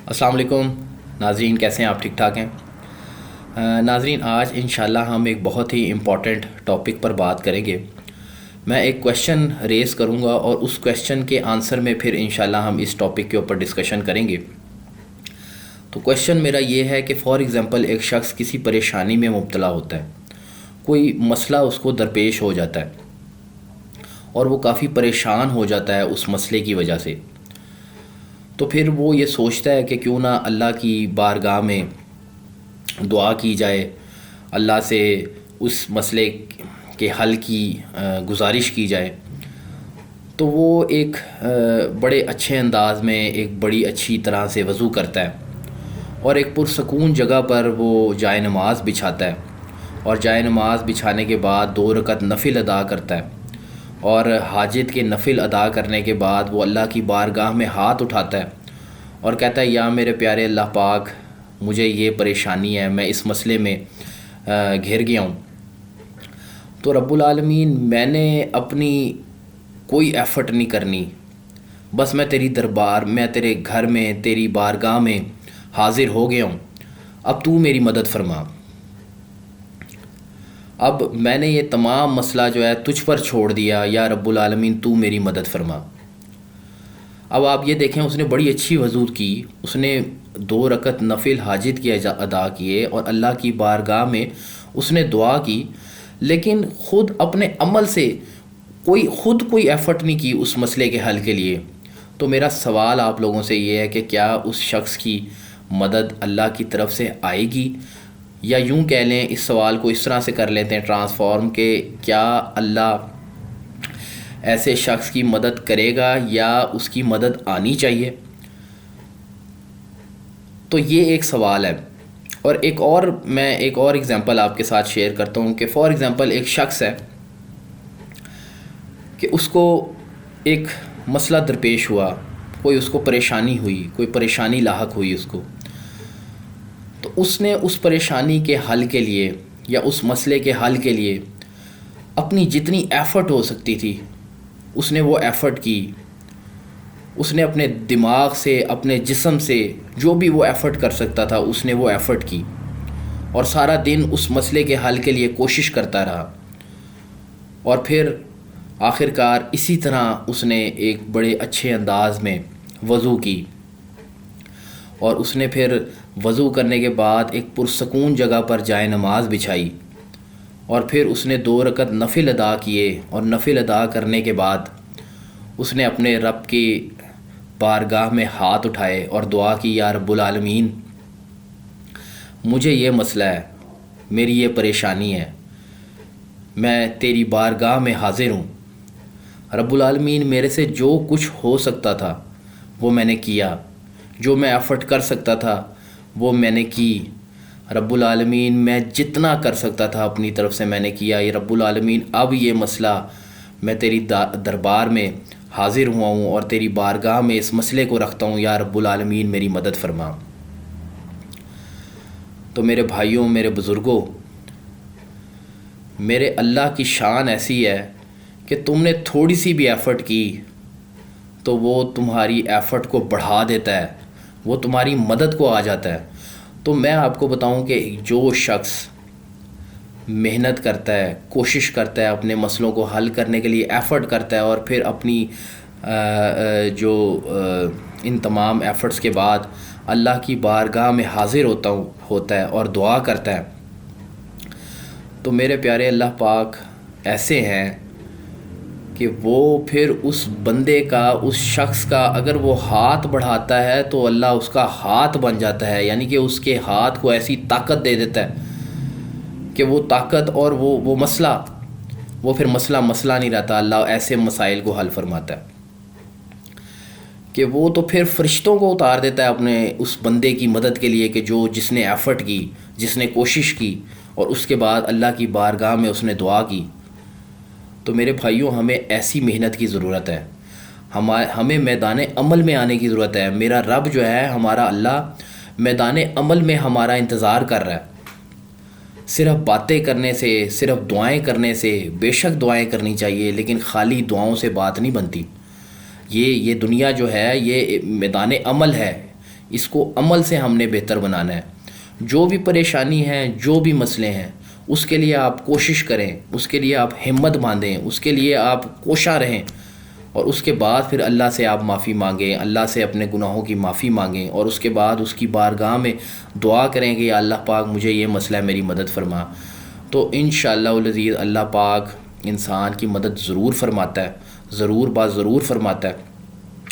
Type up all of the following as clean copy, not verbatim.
السلام علیکم ناظرین، کیسے ہیں آپ؟ ٹھیک ٹھاک ہیں؟ ناظرین، آج انشاءاللہ ہم ایک بہت ہی امپورٹنٹ ٹاپک پر بات کریں گے۔ میں ایک کویشچن ریز کروں گا اور اس کویشچن کے آنسر میں پھر انشاءاللہ ہم اس ٹاپک کے اوپر ڈسکشن کریں گے۔ تو کویشچن میرا یہ ہے کہ فار ایگزامپل ایک شخص کسی پریشانی میں مبتلا ہوتا ہے، کوئی مسئلہ اس کو درپیش ہو جاتا ہے اور وہ کافی پریشان ہو جاتا ہے اس مسئلے کی وجہ سے۔ تو پھر وہ یہ سوچتا ہے کہ کیوں نہ اللہ کی بارگاہ میں دعا کی جائے، اللہ سے اس مسئلے کے حل کی گزارش کی جائے۔ تو وہ ایک بڑے اچھے انداز میں ایک بڑی اچھی طرح سے وضو کرتا ہے اور ایک پرسکون جگہ پر وہ جائے نماز بچھاتا ہے، اور جائے نماز بچھانے کے بعد 2 رکعت نفل ادا کرتا ہے، اور حاجت کے نفل ادا کرنے کے بعد وہ اللہ کی بارگاہ میں ہاتھ اٹھاتا ہے اور کہتا ہے یا میرے پیارے اللہ پاک، مجھے یہ پریشانی ہے، میں اس مسئلے میں گھر گیا ہوں۔ تو رب العالمین، میں نے اپنی کوئی ایفرٹ نہیں کرنی، بس میں تیری دربار میں، تیرے گھر میں، تیری بارگاہ میں حاضر ہو گیا ہوں، اب تو میری مدد فرما۔ اب میں نے یہ تمام مسئلہ جو ہے تجھ پر چھوڑ دیا، یا رب العالمین تو میری مدد فرما۔ اب آپ یہ دیکھیں، اس نے بڑی اچھی وضو کی، اس نے 2 رکعت نفل حاجت کے ادا کیے اور اللہ کی بارگاہ میں اس نے دعا کی، لیکن خود اپنے عمل سے کوئی ایفرٹ نہیں کی اس مسئلے کے حل کے لیے۔ تو میرا سوال آپ لوگوں سے یہ ہے کہ کیا اس شخص کی مدد اللہ کی طرف سے آئے گی؟ یا یوں کہہ لیں، اس سوال کو اس طرح سے کر لیتے ہیں ٹرانسفارم، کہ کیا اللہ ایسے شخص کی مدد کرے گا یا اس کی مدد آنی چاہیے؟ تو یہ ایک سوال ہے۔ اور میں ایک اور ایگزامپل آپ کے ساتھ شیئر کرتا ہوں کہ فار ایگزامپل ایک شخص ہے کہ اس کو ایک مسئلہ درپیش ہوا، کوئی اس کو پریشانی ہوئی، کوئی پریشانی لاحق ہوئی اس کو، تو اس نے اس پریشانی کے حل کے لیے یا اس مسئلے کے حل کے لیے اپنی جتنی ایفرٹ ہو سکتی تھی اس نے وہ ایفرٹ کی، اس نے اپنے دماغ سے، اپنے جسم سے جو بھی وہ ایفرٹ کر سکتا تھا اس نے وہ ایفرٹ کی، اور سارا دن اس مسئلے کے حل کے لیے کوشش کرتا رہا، اور پھر آخر کار اسی طرح اس نے ایک بڑے اچھے انداز میں وضو کی، اور اس نے پھر وضو کرنے کے بعد ایک پرسکون جگہ پر جائے نماز بچھائی، اور پھر اس نے 2 رکعت نفل ادا کیے، اور نفل ادا کرنے کے بعد اس نے اپنے رب کی بارگاہ میں ہاتھ اٹھائے اور دعا کی، یا رب العالمین، مجھے یہ مسئلہ ہے، میری یہ پریشانی ہے، میں تیری بارگاہ میں حاضر ہوں، رب العالمین میرے سے جو کچھ ہو سکتا تھا وہ میں نے کیا، جو میں ایفرٹ کر سکتا تھا وہ میں نے کی، رب العالمین میں جتنا کر سکتا تھا اپنی طرف سے میں نے کیا، یہ رب العالمین اب یہ مسئلہ میں تیری دربار میں حاضر ہوا ہوں اور تیری بارگاہ میں اس مسئلے کو رکھتا ہوں، یا رب العالمین میری مدد فرما۔ تو میرے بھائیوں، میرے بزرگوں، میرے اللہ کی شان ایسی ہے کہ تم نے تھوڑی سی بھی ایفرٹ کی تو وہ تمہاری ایفرٹ کو بڑھا دیتا ہے، وہ تمہاری مدد کو آ جاتا ہے۔ تو میں آپ کو بتاؤں کہ جو شخص محنت کرتا ہے، کوشش کرتا ہے، اپنے مسئلوں کو حل کرنے کے لیے ایفرٹ کرتا ہے، اور پھر اپنی ان تمام ایفرٹس کے بعد اللہ کی بارگاہ میں حاضر ہوتا ہے اور دعا کرتا ہے، تو میرے پیارے اللہ پاک ایسے ہیں کہ وہ پھر اس بندے کا، اس شخص کا اگر وہ ہاتھ بڑھاتا ہے تو اللہ اس کا ہاتھ بن جاتا ہے، یعنی کہ اس کے ہاتھ کو ایسی طاقت دے دیتا ہے کہ وہ طاقت اور وہ مسئلہ، وہ پھر مسئلہ نہیں رہتا، اللہ ایسے مسائل کو حل فرماتا ہے کہ وہ تو پھر فرشتوں کو اتار دیتا ہے اپنے اس بندے کی مدد کے لیے، کہ جس نے ایفرٹ کی، جس نے کوشش کی، اور اس کے بعد اللہ کی بارگاہ میں اس نے دعا کی۔ تو میرے بھائیوں، ہمیں ایسی محنت کی ضرورت ہے، ہمیں میدان عمل میں آنے کی ضرورت ہے۔ میرا رب جو ہے، ہمارا اللہ، میدان عمل میں ہمارا انتظار کر رہا ہے۔ صرف باتیں کرنے سے، صرف دعائیں کرنے سے، بے شک دعائیں کرنی چاہیے، لیکن خالی دعاؤں سے بات نہیں بنتی۔ یہ دنیا جو ہے یہ میدان عمل ہے، اس کو عمل سے ہم نے بہتر بنانا ہے. جو بھی پریشانی ہے، جو بھی مسئلے ہیں، اس کے لیے آپ کوشش کریں، اس کے لیے آپ ہمت باندھیں، اس کے لیے آپ کوشاں رہیں، اور اس کے بعد پھر اللہ سے آپ معافی مانگیں، اللہ سے اپنے گناہوں کی معافی مانگیں، اور اس کے بعد اس کی بارگاہ میں دعا کریں کہ یا اللہ پاک مجھے یہ مسئلہ ہے، میری مدد فرما. تو انشاءاللہ العزیز اللہ پاک انسان کی مدد ضرور فرماتا ہے، ضرور بات ضرور فرماتا ہے.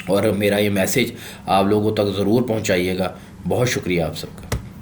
اور میرا یہ میسیج آپ لوگوں تک ضرور پہنچائیے گا. بہت شکریہ آپ سب کا.